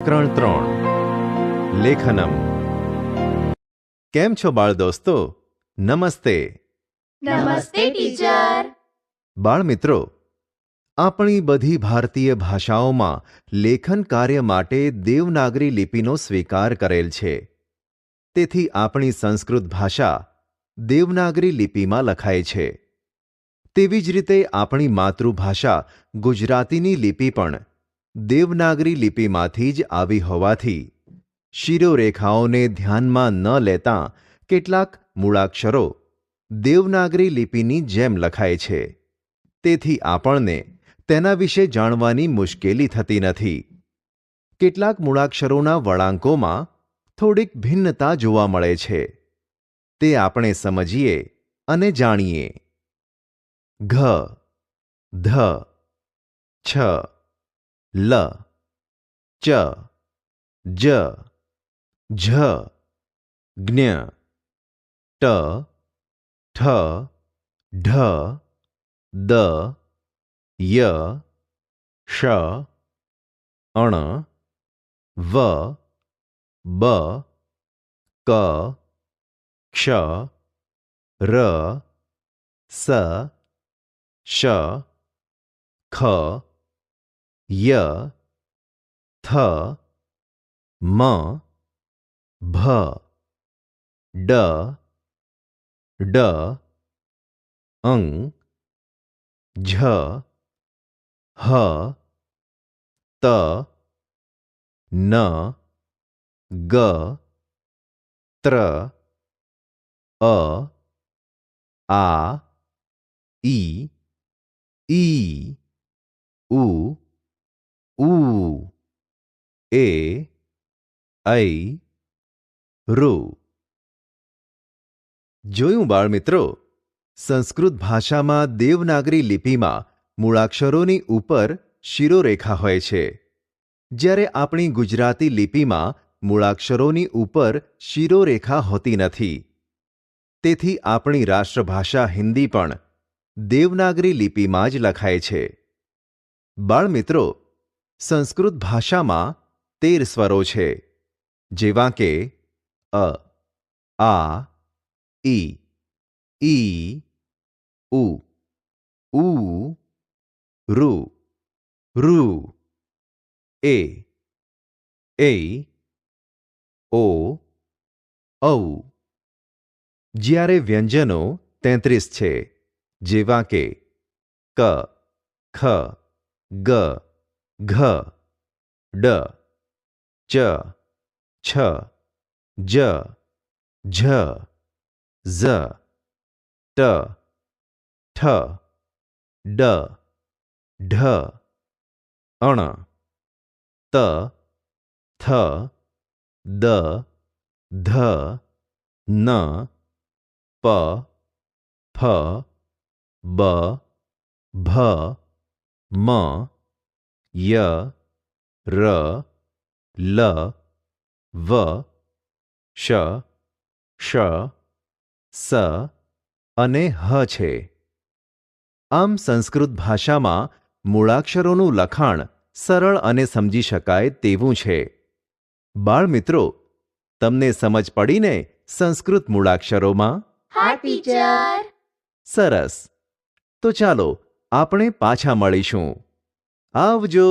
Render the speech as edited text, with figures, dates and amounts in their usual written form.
પ્રકરણ 3 લેખનમ. કેમ છો બાળ દોસ્તો? નમસ્તે. નમસ્તે ટીચર. બાળ મિત્રો, આપણી બધી ભારતીય ભાષાઓમાં લેખન કાર્ય માટે દેવનાગરી લિપિનો સ્વીકાર કરેલ છે. તેથી આપણી સંસ્કૃત ભાષા દેવનાગરી લિપિમાં લખાય છે. તેવી જ રીતે આપણી માતૃભાષા ગુજરાતીની લિપિ પણ દેવનાગરી લિપિમાંથી જ આવી હોવાથી શિરોરેખાઓને ધ્યાનમાં ન લેતાં કેટલાક મૂળાક્ષરો દેવનાગરી લિપિની જેમ લખાય છે. તેથી આપણને તેના વિશે જાણવાની મુશ્કેલી થતી નથી. કેટલાક મૂળાક્ષરોના વળાંકોમાં થોડીક ભિન્નતા જોવા મળે છે. તે આપણે સમજીએ અને જાણીએ. ઘ, ધ, છ, લ, ચ, જ, ઝ, જ્ઞ, ટ, ઠ, ઢ, દ, ય, શ, અણ, વ, બ, ક, ક્ષ, ર, સ, શ, ખ, ય, થ, મ, ભ, ડ, ડ, અંગ, ઝ, હ, ત, ન, ગ, ત્ર, અ, આ, ઈ, ઉ, એ, ઐ, ઋ. જોયું બાળમિત્રો, સંસ્કૃત ભાષામાં દેવનાગરી લિપિમાં મૂળાક્ષરોની ઉપર શિરોરેખા હોય છે, જ્યારે આપણી ગુજરાતી લિપિમાં મૂળાક્ષરોની ઉપર શિરોરેખા હોતી નથી. તેથી આપણી રાષ્ટ્રભાષા હિન્દી પણ દેવનાગરી લિપિમાં જ લખાય છે. બાળમિત્રો, સંસ્કૃત ભાષામાં 13 સ્વરો છે, જેવા કે અ, આ, ઈ, ઉ, ઋ, એ, ઓ, ઔ. જ્યારે વ્યંજનો 33 છે, જેવા કે ક, ખ, ગ, ઘ, ડ, ચ, છ, જ, ઝ, ઝ, ટ, ઠ, ડ, ઢ, અણ, ત, થ, દ, ધ, ન, પ, ફ, બ, ભ, મ, ય, ર, લ, વ, શ, સ અને હ છે. આમ સંસ્કૃત ભાષામાં મૂળાક્ષરોનું લખાણ સરળ અને સમજી શકાય તેવું છે. બાળમિત્રો, તમને સમજ પડીને સંસ્કૃત મૂળાક્ષરોમાં? હા ટીચર. સરસ. તો ચાલો આપણે પાછા મળીશું. આવજો.